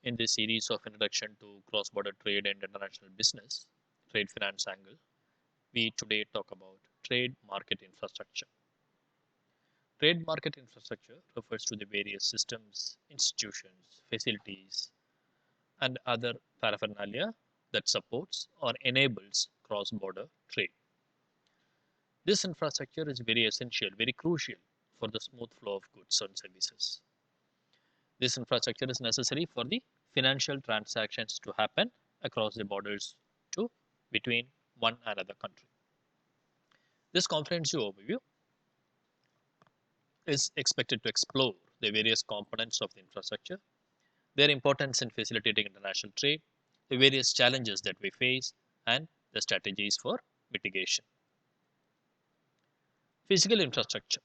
In this series of introduction to cross-border trade and international business, trade finance angle, we today talk about trade market infrastructure. Trade market infrastructure refers to the various systems, institutions, facilities, and other paraphernalia that supports or enables cross-border trade. This infrastructure is very essential, very crucial for the smooth flow of goods and services. This infrastructure is necessary for the financial transactions to happen across the borders to between one another country. This comprehensive overview is expected to explore the various components of the infrastructure, their importance in facilitating international trade, the various challenges that we face, and the strategies for mitigation. Physical infrastructure.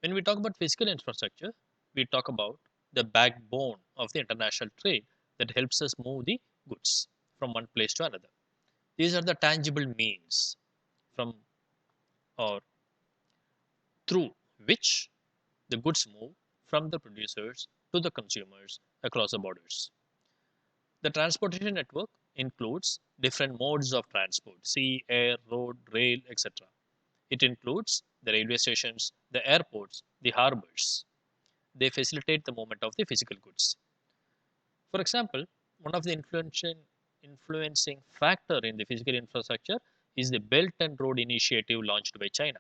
When we talk about physical infrastructure, we talk about the backbone of the international trade that helps us move the goods from one place to another. These are the tangible means from or through which the goods move from the producers to the consumers across the borders. The transportation network includes different modes of transport: sea, air, road, rail, etc. It includes the railway stations, the airports, the harbors. They facilitate the movement of the physical goods. For example, one of the influencing factor in the physical infrastructure is the Belt and Road Initiative launched by China.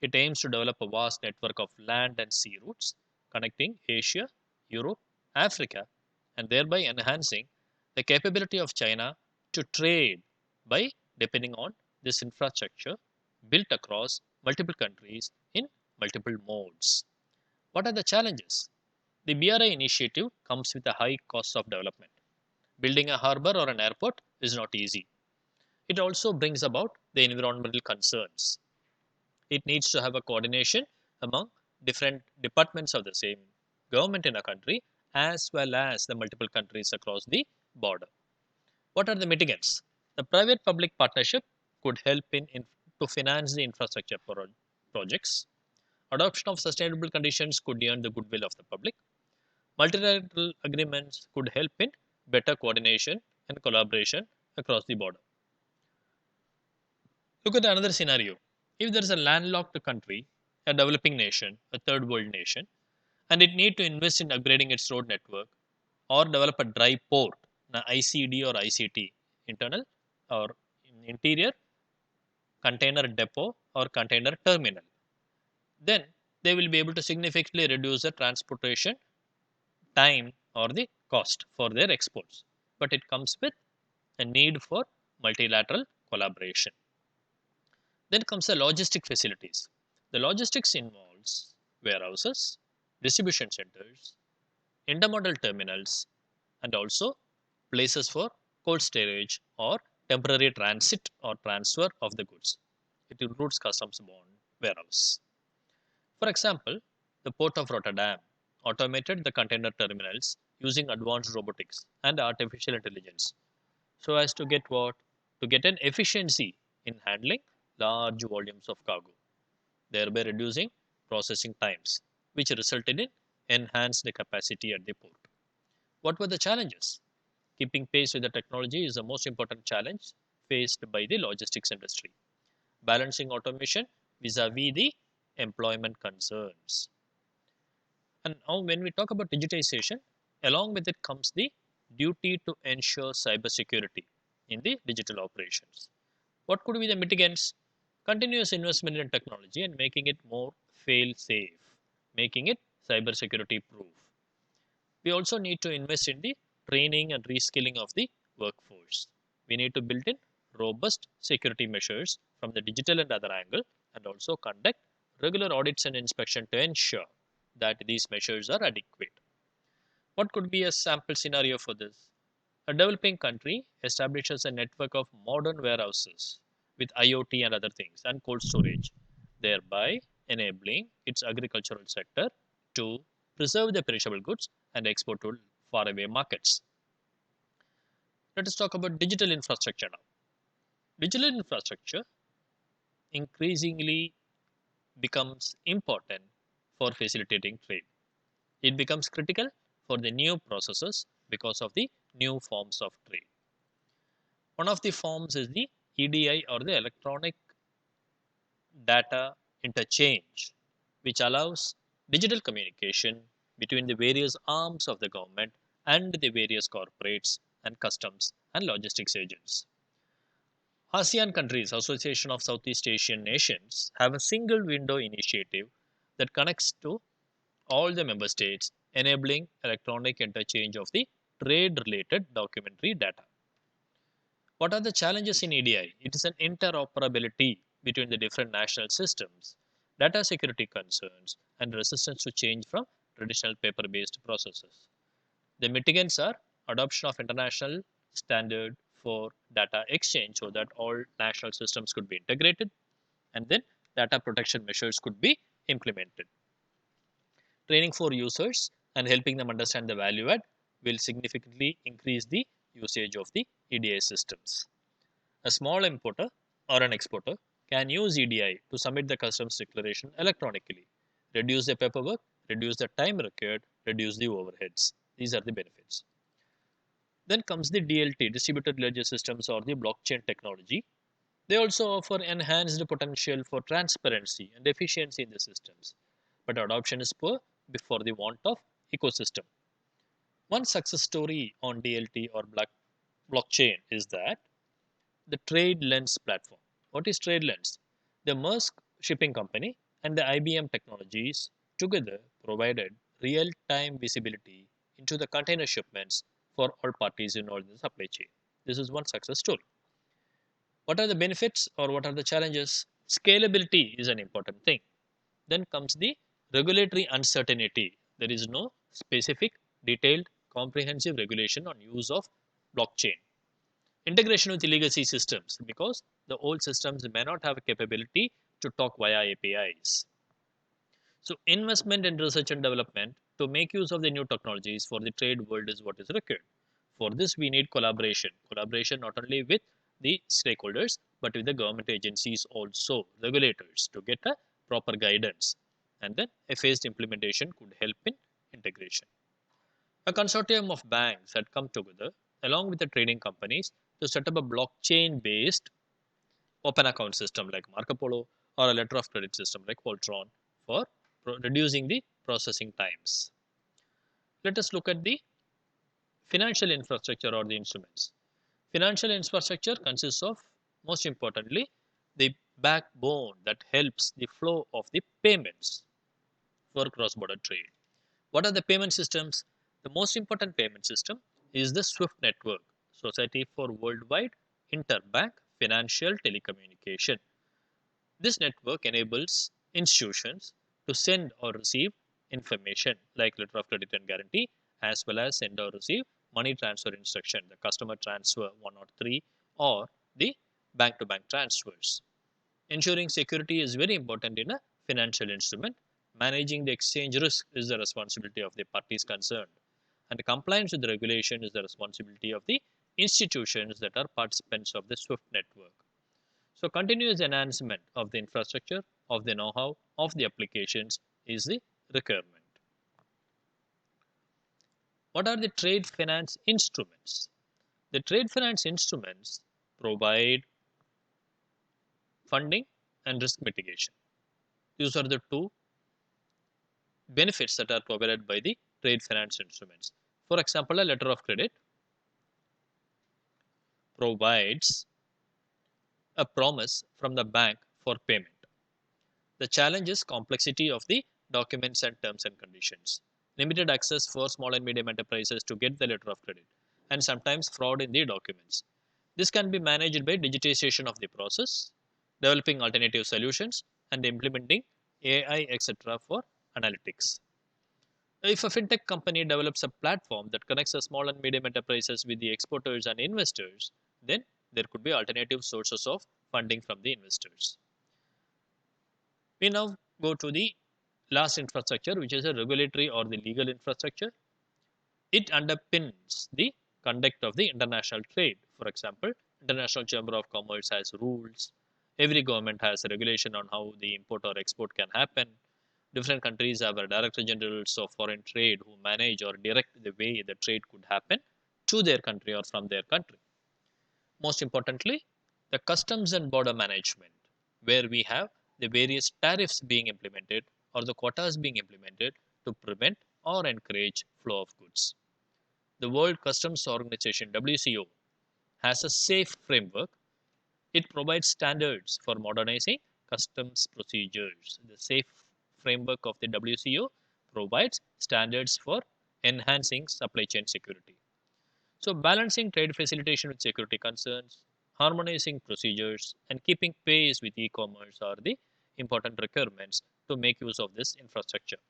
It aims to develop a vast network of land and sea routes connecting Asia, Europe, Africa, and thereby enhancing the capability of China to trade by depending on this infrastructure built across multiple countries in multiple modes. What are the challenges? The BRI initiative comes with a high cost of development. Building a harbor or an airport is not easy. It also brings about the environmental concerns. It needs to have a coordination among different departments of the same government in a country as well as the multiple countries across the border. What are the mitigants? The private public partnership could help to finance the infrastructure projects. Adoption of sustainable conditions could earn the goodwill of the public. Multilateral agreements could help in better coordination and collaboration across the border. Look at another scenario. If there is a landlocked country, a developing nation, a third world nation, and it need to invest in upgrading its road network or develop a dry port, an ICD or ICT, internal or interior container depot or container terminal, then they will be able to significantly reduce the transportation time or the cost for their exports. But it comes with a need for multilateral collaboration. Then comes the logistic facilities. The logistics involves warehouses, distribution centers, intermodal terminals, and also places for cold storage or temporary transit or transfer of the goods. It includes customs bond warehouse. For example, the port of Rotterdam automated the container terminals using advanced robotics and artificial intelligence so as to get what? To get an efficiency in handling large volumes of cargo, thereby reducing processing times, which resulted in enhanced capacity at the port. What were the challenges? Keeping pace with the technology is the most important challenge faced by the logistics industry. Balancing automation vis-a-vis the employment concerns. And now when we talk about digitization, along with it comes the duty to ensure cybersecurity in the digital operations. What could be the mitigants? Continuous investment in technology and making it more fail safe, making it cybersecurity proof. We also need to invest in the training and reskilling of the workforce. We need to build in robust security measures from the digital and other angle and also conduct regular audits and inspection to ensure that these measures are adequate. What could be a sample scenario for this? A developing country establishes a network of modern warehouses with IoT and other things and cold storage, thereby enabling its agricultural sector to preserve the perishable goods and export to faraway markets. Let us talk about digital infrastructure now. Digital infrastructure increasingly becomes important for facilitating trade. It becomes critical for the new processes because of the new forms of trade. One of the forms is the EDI, or the electronic data interchange, which allows digital communication between the various arms of the government and the various corporates and customs and logistics agents. ASEAN countries, Association of Southeast Asian Nations, have a single window initiative that connects to all the member states, enabling electronic interchange of the trade related documentary data. What are the challenges in EDI? It is an interoperability between the different national systems, data security concerns, and resistance to change from traditional paper based processes. The mitigants are adoption of international standard for data exchange so that all national systems could be integrated, and then data protection measures could be implemented. Training for users and helping them understand the value add will significantly increase the usage of the EDI systems. A small importer or an exporter can use EDI to submit the customs declaration electronically, reduce the paperwork, reduce the time required, reduce the overheads. These are the benefits. Then comes the DLT, distributed ledger systems, or the blockchain technology. They also offer enhanced potential for transparency and efficiency in the systems, but adoption is poor before the want of ecosystem. One success story on DLT or blockchain is that the TradeLens platform. What is TradeLens? The Maersk shipping company and the IBM Technologies together provided real-time visibility into the container shipments for all parties involved in the supply chain. This is one success story. What are the benefits or what are the challenges? Scalability is an important thing. Then comes the regulatory uncertainty. There is no specific, detailed, comprehensive regulation on use of blockchain. Integration with the legacy systems, because the old systems may not have a capability to talk via APIs. So investment in research and development to make use of the new technologies for the trade world is what is required. For this, we need collaboration. Collaboration not only with the stakeholders, but with the government agencies also, regulators, to get a proper guidance. And then a phased implementation could help in integration. A consortium of banks had come together along with the trading companies to set up a blockchain based open account system like Marco Polo, or a letter of credit system like Voltron, for reducing the processing times. Let us look at the financial infrastructure or the instruments. Financial infrastructure consists of, most importantly, the backbone that helps the flow of the payments for cross-border trade. What are the payment systems? The most important payment system is the SWIFT network, Society for Worldwide Interbank Financial Telecommunication. This network enables institutions to send or receive information like letter of credit and guarantee, as well as send or receive money transfer instruction, the customer transfer 103, or the bank to bank transfers. Ensuring security is very important in a financial instrument. Managing the exchange risk is the responsibility of the parties concerned, and compliance with the regulation is the responsibility of the institutions that are participants of the SWIFT network. So, continuous enhancement of the infrastructure, of the know how, of the applications is the requirement. What are the trade finance instruments? The trade finance instruments provide funding and risk mitigation. These are the two benefits that are provided by the trade finance instruments. For example, a letter of credit provides a promise from the bank for payment. The challenge is complexity of the documents and terms and conditions, limited access for small and medium enterprises to get the letter of credit, and sometimes fraud in the documents. This can be managed by digitization of the process, developing alternative solutions, and implementing AI, etc. for analytics. If a fintech company develops a platform that connects the small and medium enterprises with the exporters and investors, then there could be alternative sources of funding from the investors. We now go to the last infrastructure, which is a regulatory or the legal infrastructure. It underpins the conduct of the international trade. For example, International Chamber of Commerce has rules. Every government has a regulation on how the import or export can happen. Different countries have a director generals of foreign trade who manage or direct the way the trade could happen to their country or from their country. Most importantly, the customs and border management, where we have the various tariffs being implemented or the quotas being implemented to prevent or encourage flow of goods. The World Customs Organization WCO has a safe framework. It provides standards for modernizing customs procedures. The safe framework of the WCO provides standards for enhancing supply chain security. So, balancing trade facilitation with security concerns, harmonizing procedures, and keeping pace with e commerce are the important requirements to make use of this infrastructure.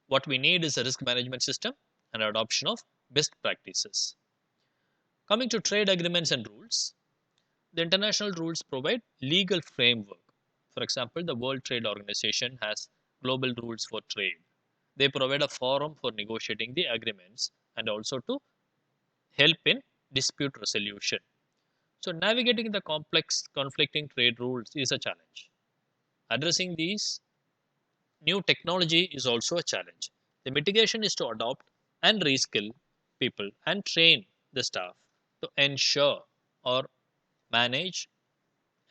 What we need is a risk management system and adoption of best practices. Coming to trade agreements and rules, the international rules provide legal framework. For example, the World Trade Organization has global rules for trade. They provide a forum for negotiating the agreements and also to help in dispute resolution. So, navigating the complex conflicting trade rules is a challenge. Addressing these new technology is also a challenge. The mitigation is to adopt and reskill people and train the staff to ensure or manage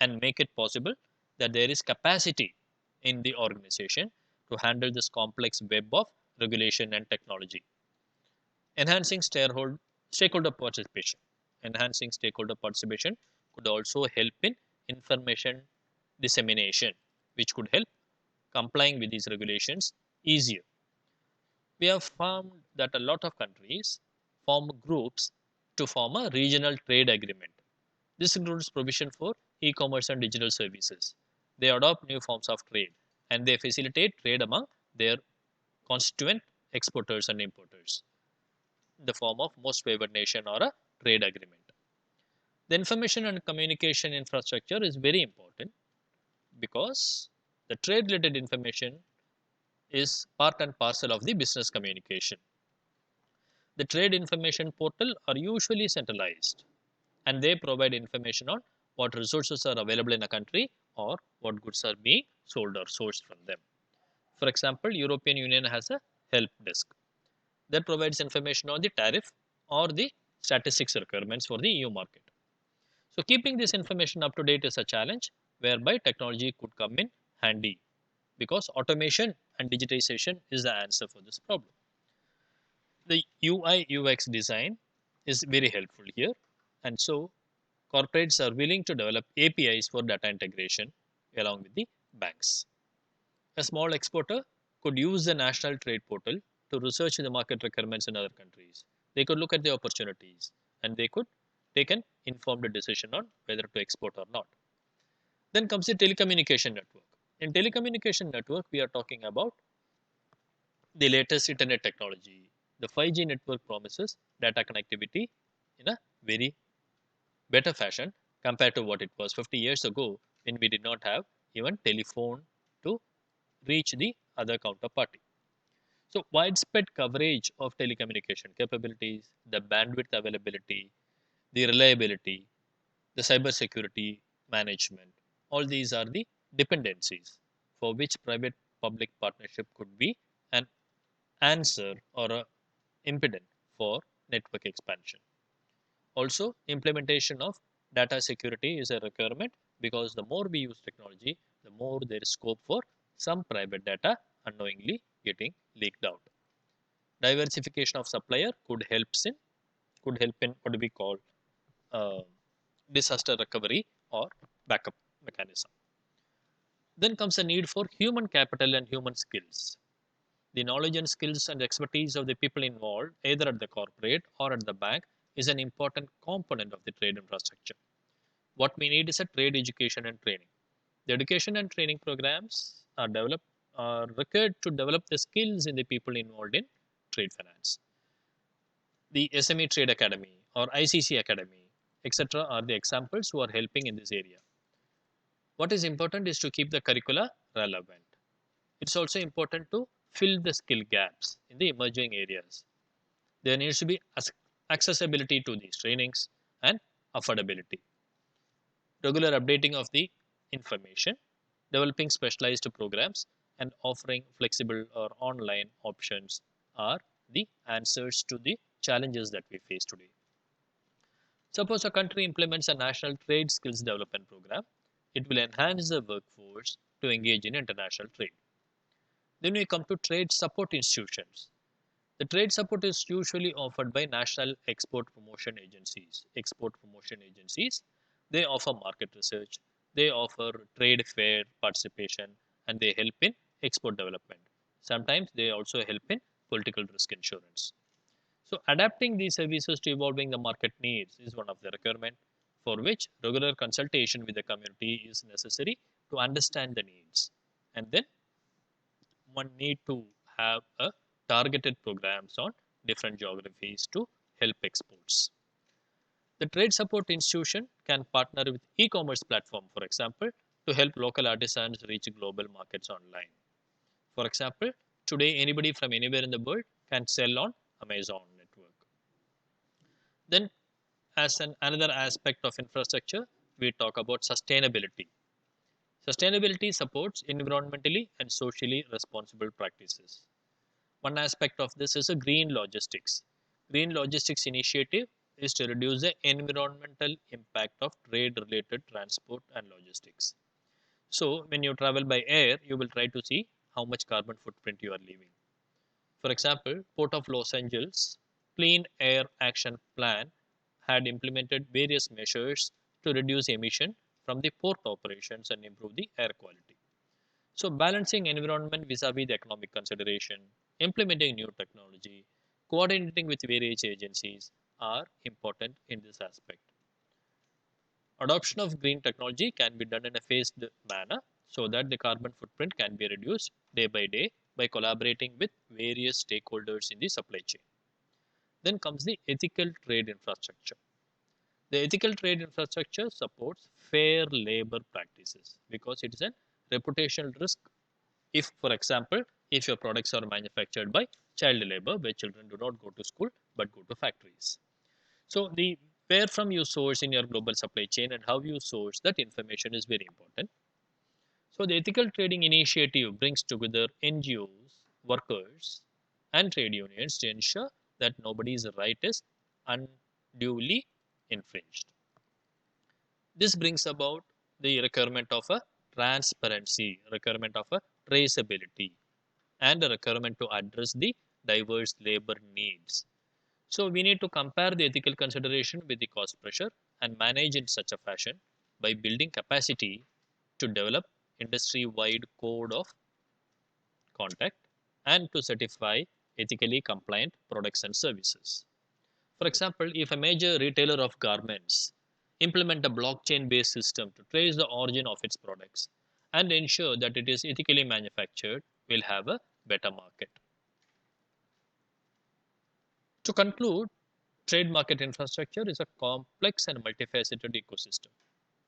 and make it possible that there is capacity in the organization to handle this complex web of regulation and technology. Enhancing stakeholder participation. Enhancing stakeholder participation could also help in information dissemination, which could help complying with these regulations easier. We have found that a lot of countries form groups to form a regional trade agreement. This includes provision for e-commerce and digital services. They adopt new forms of trade and they facilitate trade among their constituent exporters and importers in the form of most favored nation or a trade agreement. The information and communication infrastructure is very important because the trade related information is part and parcel of the business communication. The trade information portal are usually centralized and they provide information on what resources are available in a country or what goods are being sold or sourced from them. For example, European Union has a help desk that provides information on the tariff or the statistics requirements for the EU market. So keeping this information up to date is a challenge whereby technology could come in handy because automation and digitization is the answer for this problem. The UI UX design is very helpful here, and so corporates are willing to develop APIs for data integration along with the banks. A small exporter could use the national trade portal to research the market requirements in other countries. They could look at the opportunities and they could take an informed decision on whether to export or not. Then comes the telecommunication network. In telecommunication network, we are talking about the latest internet technology. The 5G network promises data connectivity in a very better fashion compared to what it was 50 years ago when we did not have even telephone to reach the other counterparty. So widespread coverage of telecommunication capabilities, the bandwidth availability, the reliability, the cybersecurity management, all these are the dependencies for which private public partnership could be an answer or a impediment for network expansion. Also, implementation of data security is a requirement because the more we use technology, the more there is scope for some private data unknowingly getting leaked out. Diversification of supplier could help in what do we call uh, disaster recovery or backup mechanism. Then comes the need for human capital and human skills. The knowledge and skills and expertise of the people involved, either at the corporate or at the bank, is an important component of the trade infrastructure. What we need is a trade education and training. The education and training programs are required to develop the skills in the people involved in trade finance. The SME Trade Academy or ICC Academy, etc., are the examples who are helping in this area. What is important is to keep the curricula relevant. It's also important to fill the skill gaps in the emerging areas. There needs to be accessibility to these trainings and affordability. Regular updating of the information, developing specialized programs, and offering flexible or online options are the answers to the challenges that we face today. Suppose a country implements a national trade skills development program, it will enhance the workforce to engage in international trade. Then we come to trade support institutions. The trade support is usually offered by national export promotion agencies. Export promotion agencies, they offer market research, they offer trade fair participation, and they help in export development. Sometimes they also help in political risk insurance. So adapting these services to evolving the market needs is one of the requirement for which regular consultation with the community is necessary to understand the needs. And then one need to have a targeted programs on different geographies to help exports. The trade support institution can partner with e-commerce platform, for example, to help local artisans reach global markets online. For example, today anybody from anywhere in the world can sell on Amazon network. Then as another aspect of infrastructure, we talk about sustainability. Sustainability supports environmentally and socially responsible practices. One aspect of this is a green logistics. Green logistics initiative is to reduce the environmental impact of trade related transport and logistics. So when you travel by air, you will try to see how much carbon footprint you are leaving. For example, Port of Los Angeles Clean Air Action Plan had implemented various measures to reduce emission from the port operations and improve the air quality. So balancing environment vis-a-vis the economic consideration, implementing new technology, coordinating with various agencies are important in this aspect. Adoption of green technology can be done in a phased manner so that the carbon footprint can be reduced day by day by collaborating with various stakeholders in the supply chain. Then comes the ethical trade infrastructure. The ethical trade infrastructure supports fair labor practices because it is a reputational risk if, for example, if your products are manufactured by child labor where children do not go to school but go to factories. So the where from you source in your global supply chain and how you source that information is very important. So the ethical trading initiative brings together NGOs, workers, and trade unions to ensure that nobody's right is unduly infringed. This brings about the requirement of a transparency, requirement of a traceability, and a requirement to address the diverse labor needs. So we need to compare the ethical consideration with the cost pressure and manage in such a fashion by building capacity to develop industry-wide code of conduct and to certify ethically compliant products and services. For example, if a major retailer of garments implement a blockchain-based system to trace the origin of its products and ensure that it is ethically manufactured, will have a better market. To conclude, trade market infrastructure is a complex and multifaceted ecosystem.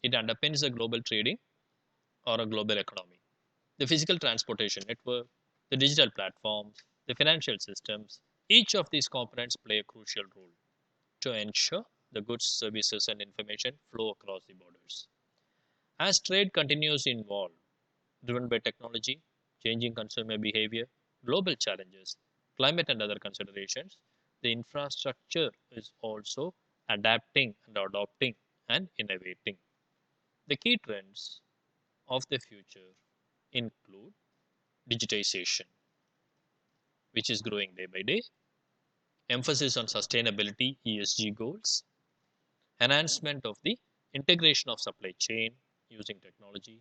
It underpins the global trading or a global economy. The physical transportation network, the digital platforms, the financial systems, each of these components play a crucial role to ensure the goods, services, and information flow across the borders. As trade continues to evolve, driven by technology, changing consumer behavior, global challenges, climate, and other considerations, the infrastructure is also adapting and adopting and innovating. The key trends of the future include digitization, which is growing day by day, emphasis on sustainability ESG goals, enhancement of the integration of supply chain using technology,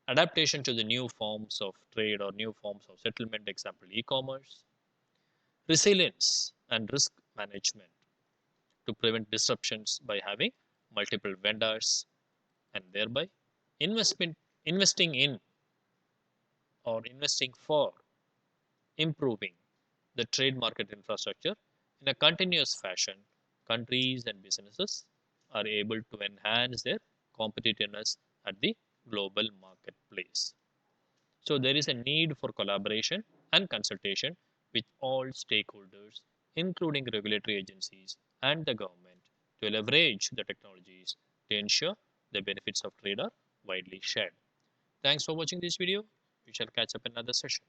adaptation to the new forms of trade or new forms of settlement, example e-commerce, resilience and risk management to prevent disruptions by having multiple vendors and thereby investment investing in or investing for improving the trade market infrastructure in a continuous fashion. Countries and businesses are able to enhance their competitiveness at the global marketplace. So there is a need for collaboration and consultation with all stakeholders, including regulatory agencies and the government, to leverage the technologies to ensure the benefits of trade are widely shared. Thanks for watching this video. We shall catch up in another session.